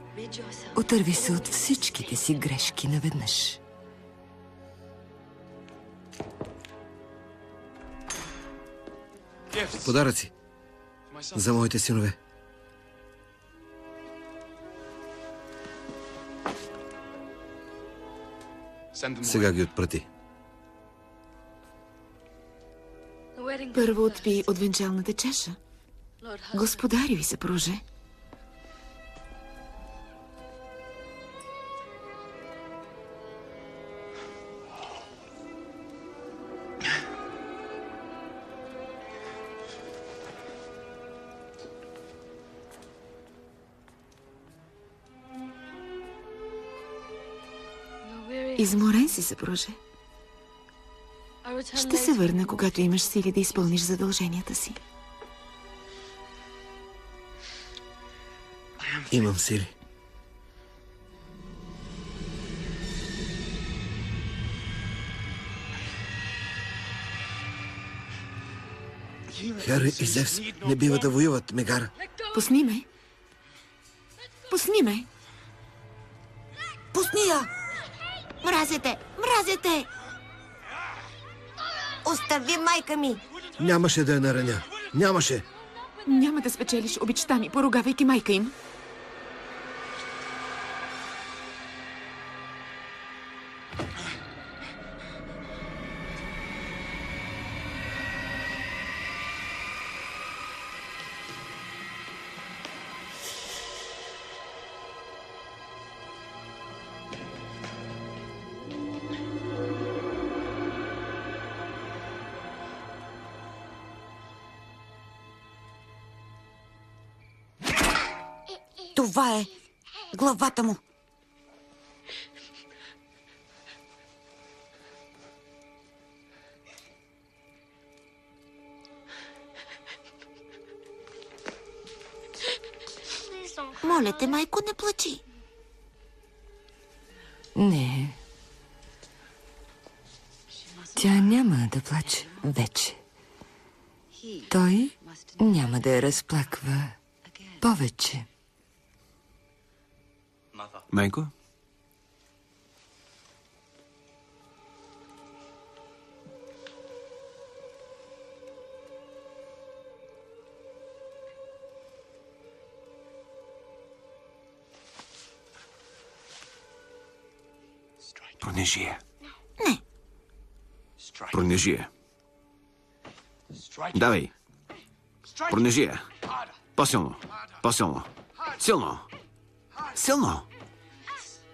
Отърви се от всичките си грешки наведнъж. Подаръци за моите синове. Сега ги отпрати. Първо отпи от венчалната чаша. Господарю и съпруже. Изморен си, съпруже. Ще се върна, когато имаш сили да изпълниш задълженията си. Имам сили. Хера и Зевс не бива да воюват, Мегара. Пусни ме. Пусни ме. Пусни я! Мразете! Мразете! Остави майка ми! Нямаше да я нараня. Нямаше. Няма да спечелиш обичта ми, поругавайки майка им. Това е главата му. Моля те, майко, не плачи. Не. Тя няма да плаче вече. Той няма да я разплаква повече. Майко? Пронижи я. Не. Пронижи я. Давай. Пронижи я. По-силно. По-силно. Силно. Силно.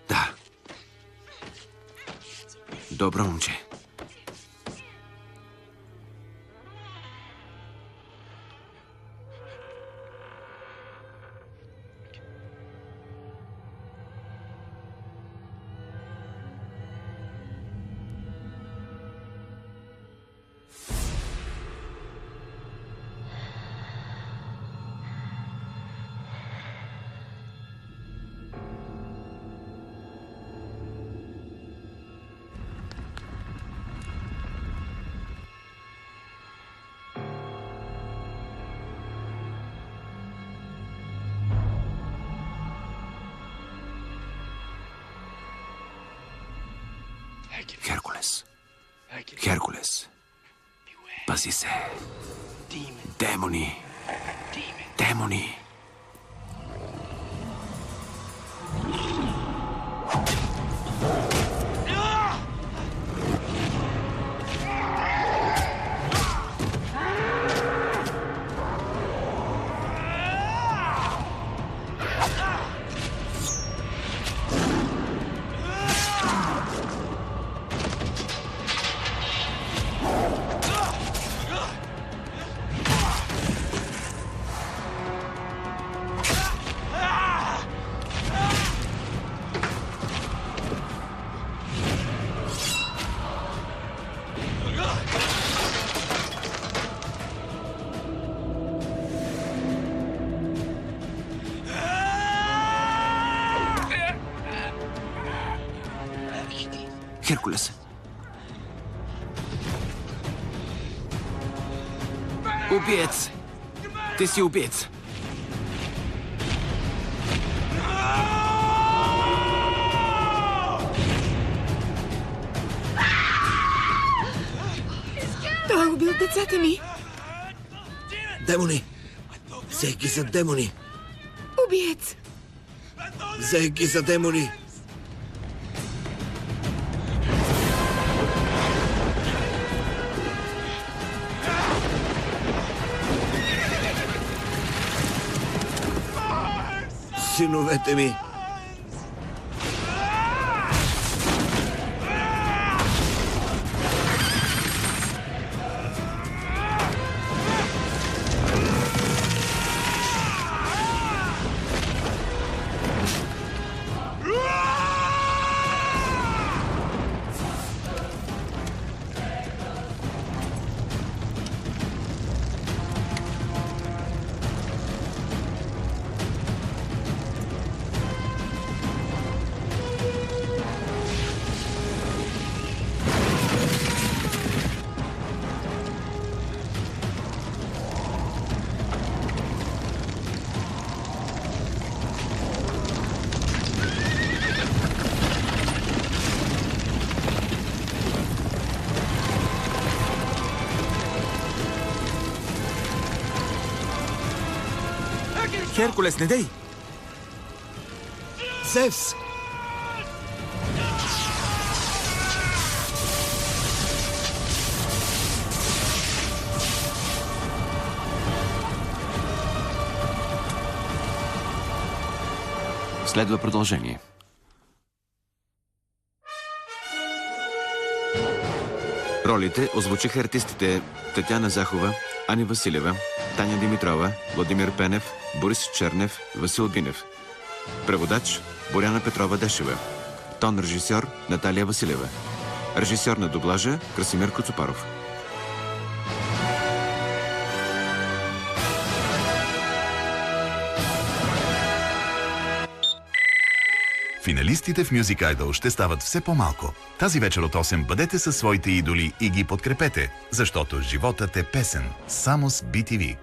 Да. Добро момче. Херкулес. Херкулес. Пази се. Демони. Демони. Херкулес. Убиец! Ты си убиец! убил децата ми. Демони! Взех за демони! Убиец. Взех ги за демони! Синовете ми! Херкулес, не дей! Зевс! Следва продължение. Ролите озвучиха артистите Татяна Захова, Ани Василева, Таня Димитрова, Владимир Пенев, Борис Чернев, Васил Бинев. Преводач Боряна Петрова Дешева. Тон режисьор Наталия Василева. Режисьор на дублажа Красимир Коцопаров. Финалистите в Music Idol ще стават все по-малко. Тази вечер от 8 бъдете със своите идоли и ги подкрепете, защото животът е песен. Само с BTV.